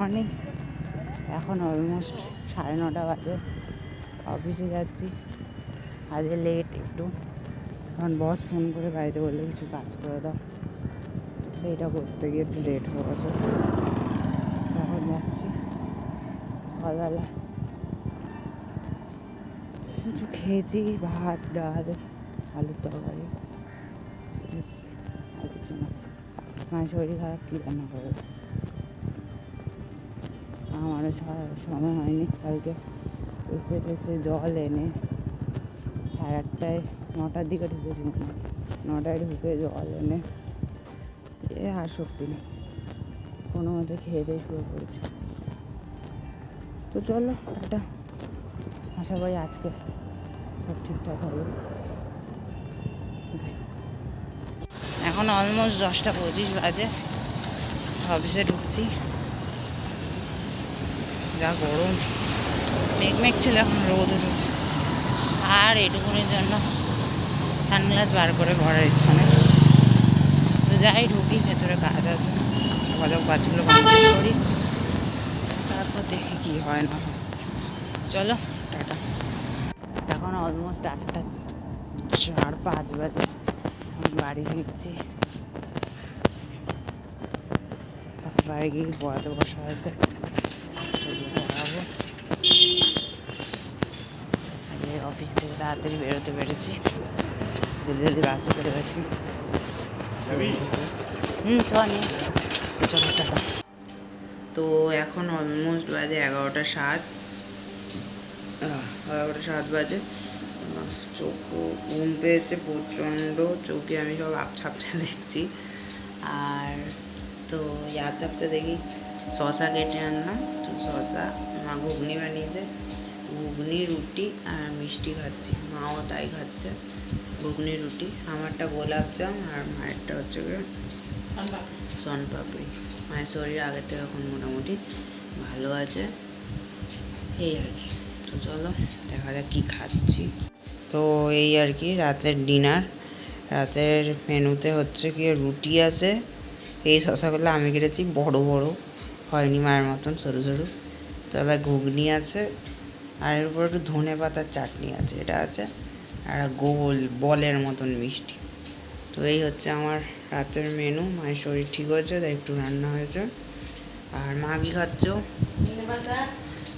Morning. এখন almost 9:30 বাজে। অফিসে যাচ্ছি, আজকে লেট একটু, কারণ বস ফোন করে বাড়িতে বললে কিছু কাজ করে দাও, সেইটা করতে গিয়ে একটু লেট হয়ে গেছে। এখন যাচ্ছি। সকালবেলা কিছু খেয়েছি, ভাত ডাল আলুর তরকারি, আর কিছু না। মায়ের শরীর খারাপ, কী রান্না করবে, আমারও সময় হয়নি। কালকে এসে জল এনে 8:30 9টার দিকে ঢুকেছি, মনে হয় 9টায় ঢুকে জল এনে আর শক্তি নেই, কোনো মতে খেয়ে দিয়ে শুরু করেছি। তো চলো টাটা, আশা করি আজকে সব ঠিকঠাক হবে। এখন অলমোস্ট 10:25 বাজে, অফিসে ঢুকছি। যা গরম, মেঘ ছিল, এখন রোদ উঠেছে। আর এটুকুনির জন্য সানগ্লাস বার করে পড়ার ইচ্ছা নেই। তো যাই, ঢুকি, ভেতরে কাজ আছে, কাজগুলো কমপ্লিট করি, তারপর দেখি কী হয় না হয়। চলো টাটা। এখন অলমোস্ট 8:04 বাজে, বাড়ি ফিরছি। বাড়ি গিয়ে পড়াতে বসা হয়েছে, পড়াবো। অফিস থেকে তাড়াতাড়ি বেরোতে পেরেছি, জলদি বাসে করে গেছি। চলো টাটা। তো এখন অলমোস্ট বাজে 11:07 বাজে। চোখ ঘুম পেয়েছে প্রচণ্ড, চোখে আমি সব আপছাপছা দেখছি। আর তো আপছাপছা দেখি, শশা কেটে আনলাম, তো শশা মা ঘুগনি বানিয়েছে, ঘুগনি রুটি আর মিষ্টি খাচ্ছি, মাও তাই খাচ্ছে, ঘুগনি রুটি। আমারটা গোলাপজাম আর মায়েরটা হচ্ছে গিয়ে শনপাপড়ি। মায়ের শরীর আগের থেকে এখন মোটামুটি ভালো আছে, এই আর কি। তো চলো দেখা যাক কী খাচ্ছি। তো এই আর কি রাতের ডিনার। রাতের মেনুতে হচ্ছে কি রুটি আছে, এই শশাগুলো আমি কেটেছি, বড় বড় হয়নি, মায়ের মতন সরু সরু। তাহলে ঘুগনি আছে, আর এর উপর একটু ধনে পাতার চাটনি আছে, এটা আছে, আর গোল বলের মতন মিষ্টি। তো এই হচ্ছে আমার রাতের মেনু। মায়ের শরীর ঠিক হয়েছে, তাই একটু রান্না হয়েছে। আর মা কি খাচ্ছ?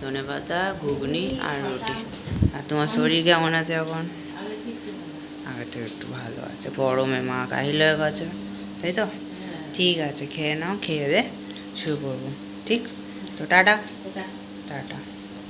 ধনে পাতা, ঘুগনি আর রুটি। আর তোমার শরীর কেমন আছে এখন? আগের থেকে একটু ভালো আছে, গরমে মা কাহিল হয়ে গেছে, তাই তো? ঠিক আছে, খেয়ে নাও, খেয়ে দে শুয়ে পড়বো, ঠিক তো? Tata tata.